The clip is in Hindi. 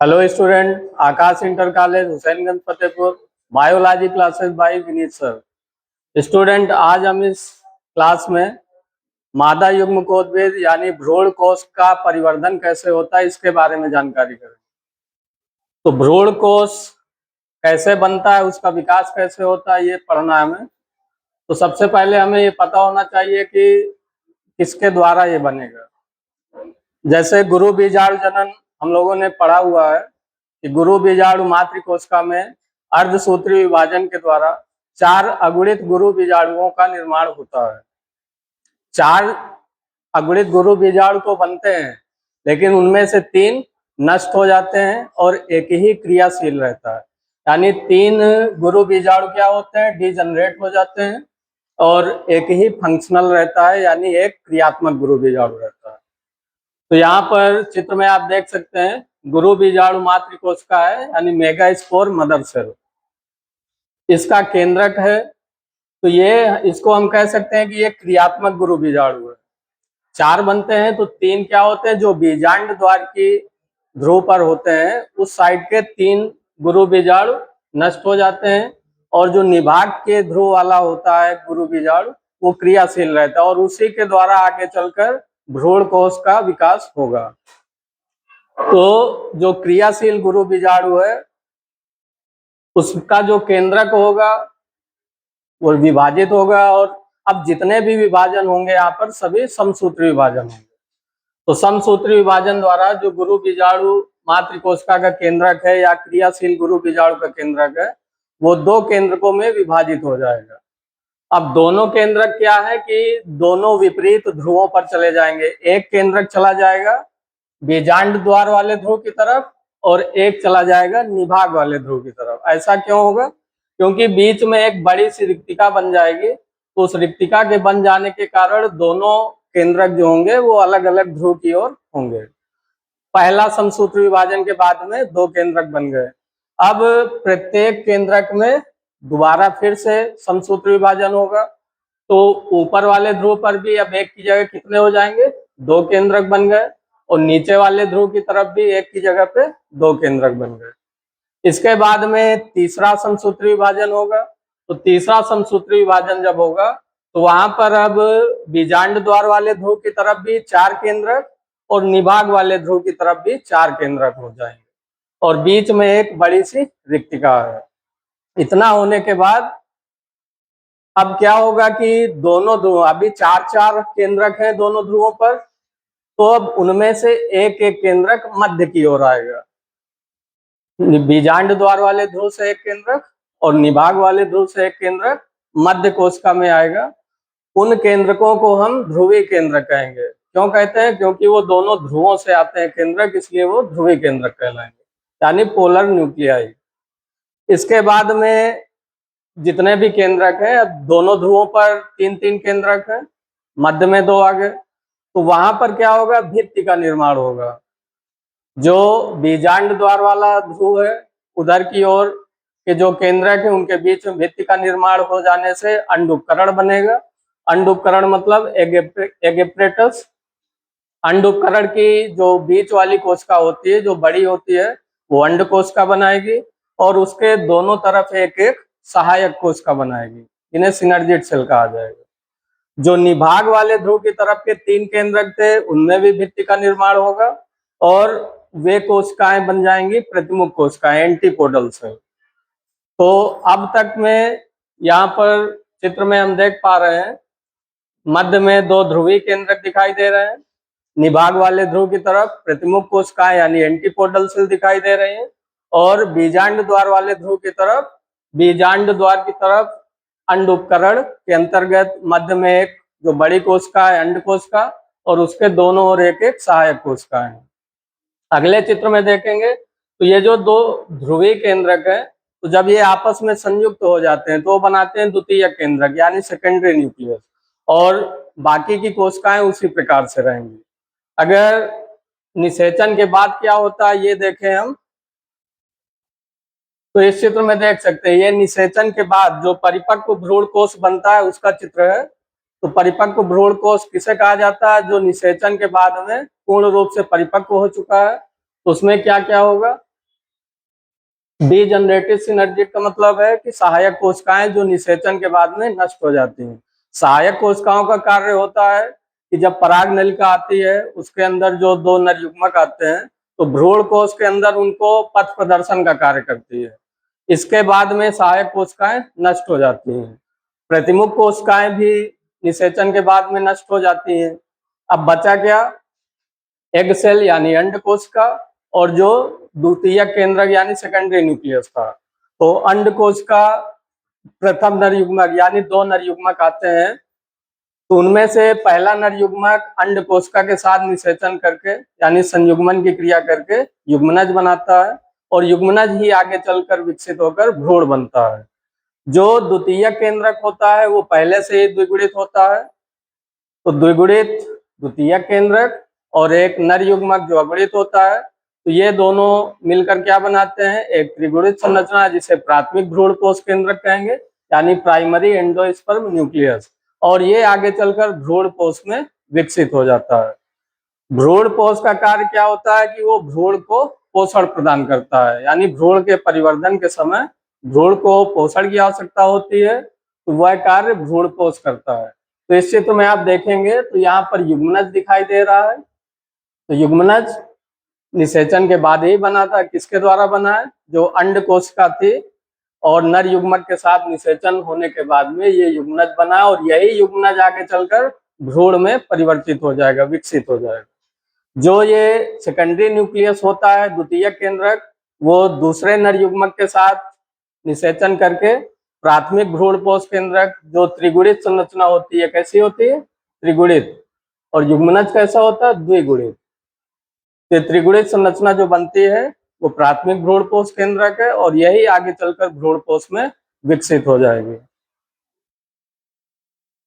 Hello student, Aakash inter college Husainganj Fatehpur. Biology classes by Vineet sir. Student, आज हम इस क्लास में मादा युग्मकोद्भिद यानी भ्रूण कोश का परिवर्धन कैसे होता है इसके बारे में जानकारी करें। तो भ्रूण कोश कैसे बनता है, उसका विकास कैसे होता है, ये पढ़ना है हमें। तो सबसे पहले हमें ये पता होना चाहिए कि किसके द्वारा ये बनेगा। जैसे गुरु बीजाणु जनन हम लोगों ने पढ़ा हुआ है कि गुरु बीजाणु मातृकोशिका में अर्धसूत्री विभाजन के द्वारा 4 अगुणित गुरु बीजाणुओं का निर्माण होता है। 4 अगुणित गुरु बीजाणु तो बनते हैं, लेकिन उनमें से 3 नष्ट हो जाते हैं और एक ही क्रियाशील रहता है। यानी 3 गुरु बीजाणु क्या होते हैं, डिजनरेट हो जाते हैं और एक ही फंक्शनल रहता है, यानी एक क्रियात्मक गुरु बीजाणु रहता है। तो यहाँ पर चित्र में आप देख सकते हैं गुरु बीजाणु मातृकोशिका है, यानी मेगास्पोर मदर सेल इसका केंद्रक है। तो ये इसको हम कह सकते हैं कि ये क्रियात्मक गुरु बीजाणु है। 4 बनते हैं तो 3 क्या होते हैं, जो बीजांड द्वार की ध्रुव पर होते हैं उस साइड के 3 गुरु बीजाणु नष्ट हो जाते हैं और जो निभाग के ध्रुव वाला होता है गुरु बीजाणु वो क्रियाशील रहता है और उसी के द्वारा आगे चलकर भ्रूण कोश का विकास होगा। तो जो क्रियाशील गुरु बीजाणु है उसका जो केंद्रक होगा वो विभाजित होगा और अब जितने भी विभाजन होंगे यहाँ पर सभी समसूत्री विभाजन होंगे। तो समसूत्री विभाजन द्वारा जो गुरु बीजाणु मातृकोशिका का केंद्रक है या क्रियाशील गुरु बीजाणु का केंद्रक है वो 2 केंद्रकों में विभाजित हो जाएगा। अब दोनों केंद्रक क्या है कि दोनों विपरीत ध्रुवों पर चले जाएंगे। एक केंद्रक चला जाएगा बीजांड द्वार वाले ध्रुव की तरफ और एक चला जाएगा निभाग वाले ध्रुव की तरफ। ऐसा क्यों होगा? क्योंकि बीच में एक बड़ी सी रिक्तिका बन जाएगी। तो उस रिक्तिका के बन जाने के कारण दोनों केंद्रक जो होंगे वो अलग अलग ध्रुव की ओर होंगे। पहला समसूत्र विभाजन के बाद में 2 केंद्रक बन गए। अब प्रत्येक केंद्रक में दोबारा फिर से समसूत्र विभाजन होगा। तो ऊपर वाले ध्रुव पर भी अब एक की जगह कितने हो जाएंगे, 2 केंद्रक बन गए और नीचे वाले ध्रुव की तरफ भी एक की जगह पे 2 केंद्रक बन गए। इसके बाद में तीसरा समसूत्री विभाजन होगा। तो तीसरा समसूत्री विभाजन जब होगा तो वहां पर अब बीजांड द्वार वाले ध्रुव की तरफ भी 4 केंद्रक और निभाग वाले ध्रुव की तरफ भी 4 केंद्रक हो जाएंगे और बीच में एक बड़ी सी रिक्तिका है। इतना होने के बाद अब क्या होगा कि दोनों ध्रुव अभी 4-4 केंद्रक हैं दोनों ध्रुवों पर, तो अब उनमें से एक एक केंद्रक मध्य की ओर आएगा। बीजांड द्वार वाले ध्रुव से एक केंद्रक और निभाग वाले ध्रुव से एक केंद्रक मध्य कोशिका में आएगा। उन केंद्रकों को हम ध्रुवीय केंद्रक कहेंगे। क्यों कहते हैं? क्योंकि वो दोनों ध्रुवों से आते हैं केंद्रक, इसलिए वो ध्रुवीय केंद्रक कहलाएंगे, यानी पोलर न्यूक्लियाई। इसके बाद में जितने भी केंद्रक हैं, दोनों ध्रुवों पर 3-3 केंद्रक है, मध्य में 2 आ गए। तो वहां पर क्या होगा, भित्ति का निर्माण होगा। जो बीजांड द्वार वाला ध्रुव है उधर की ओर के जो केंद्रक है उनके बीच में भित्ति का निर्माण हो जाने से अंडुपकरण बनेगा। अंडुपकरण मतलब एगेप्रेटस। अंडुपकरण की जो बीच वाली कोशिका होती है, जो बड़ी होती है, वो अंड कोशिका बनाएगी और उसके दोनों तरफ एक एक सहायक कोशिका बनाएगी। इन्हें सिनर्जिड सेल कहा जाएगा। जो निभाग वाले ध्रुव की तरफ के 3 केंद्रक थे उनमें भी भित्ति का निर्माण होगा और वे कोशिकाएं बन जाएंगी प्रतिमुख कोशिकाएं, एंटीपोडल सेल। तो अब तक में यहाँ पर चित्र में हम देख पा रहे हैं मध्य में 2 ध्रुवीय केंद्रक दिखाई दे रहे हैं। निभाग वाले ध्रुव की तरफ प्रतिमुख कोशिकाएं यानी एंटीपोडल सेल दिखाई दे रही हैं और बीजांड द्वार वाले ध्रुव की तरफ बीजांड द्वार की तरफ अंडुपकरण के अंतर्गत मध्य में एक जो बड़ी कोशिका है अंड कोशिका और उसके दोनों ओर एक एक सहायक कोशिका है। अगले चित्र में देखेंगे तो ये जो 2 ध्रुवीय केंद्रक है, तो जब ये आपस में संयुक्त हो जाते हैं तो वो बनाते हैं द्वितीय केंद्रक यानी सेकेंडरी न्यूक्लियस और बाकी की कोशिकाएं उसी प्रकार से रहेंगी। अगर निषेचन के बाद क्या होता है ये देखें हम, तो इस चित्र में देख सकते हैं ये निषेचन के बाद जो परिपक्व भ्रूण कोश बनता है उसका चित्र है। तो परिपक्व भ्रूण कोश किसे कहा जाता है? जो निषेचन के बाद में पूर्ण रूप से परिपक्व हो चुका है। तो उसमें क्या क्या होगा, डीजनरेटिव सिनर्जिड का मतलब है कि सहायक कोशिकाएं जो निषेचन के बाद में नष्ट हो जाती हैं। सहायक कोशिकाओं का कार्य होता है कि जब पराग नलिका आती है उसके अंदर जो दो नर युग्मक आते हैं तो भ्रूण कोश के अंदर उनको पथ प्रदर्शन का कार्य करती है। इसके बाद में सहायक कोशिकाएं नष्ट हो जाती हैं। प्रतिमुख कोशिकाएं भी निषेचन के बाद में नष्ट हो जाती हैं। अब बचा क्या? एग सेल यानी अंड कोशिका और जो द्वितीय केंद्रक यानी सेकेंडरी न्यूक्लियस था। तो अंड कोशिका प्रथम नर युग्मक यानी दो नर युग्मक आते हैं तो उनमें से पहला नर युग्मक अंड कोशिका के साथ निषेचन करके यानी संयुग्मन की क्रिया करके युग्मनज बनाता है और युग्मनज ही आगे चलकर विकसित होकर भ्रूण बनता है। जो द्वितीय केंद्रक होता है वो पहले से ही द्विगुणित होता है। तो द्विगुणित द्वितीय केंद्रक और एक नर युग्मक जो अगुणित होता है तो ये दोनों मिलकर क्या बनाते हैं? एक त्रिगुणित संरचना जिसे प्राथमिक भ्रूण कोश केंद्रक कहेंगे यानी प्राइमरी एंडोस्पर्म न्यूक्लियस, और ये आगे चलकर भ्रूण कोश में विकसित हो जाता है। भ्रूण कोश का कार्य क्या होता है कि वो भ्रूण को पोषण प्रदान करता है, यानी भ्रूण के परिवर्धन के समय भ्रूण को पोषण की आवश्यकता होती है तो वह कार्य भ्रूण कोश करता है। तो इस चित्र में आप देखेंगे तो यहाँ पर युग्मनज दिखाई दे रहा है। तो युग्मनज निषेचन के बाद ही बना था। किसके द्वारा बना है? जो अंड कोशिका थी और नर युग्मक के साथ निषेचन होने के बाद में ये युग्मनज बना और यही युग्मनज आगे चलकर भ्रूण में परिवर्तित हो जाएगा, विकसित हो जाएगा। जो ये सेकेंडरी न्यूक्लियस होता है द्वितीय केंद्रक, वो दूसरे नर युग्मक के साथ निषेचन करके प्राथमिक भ्रूण कोश केंद्रक जो त्रिगुणित संरचना होती है, कैसी होती है? त्रिगुणित। और युग्मनज कैसा होता है? द्विगुणित। तो त्रिगुणित संरचना जो बनती है वो प्राथमिक भ्रूण कोश केंद्रक है और यही आगे चलकर भ्रूण कोश में विकसित हो जाएगी।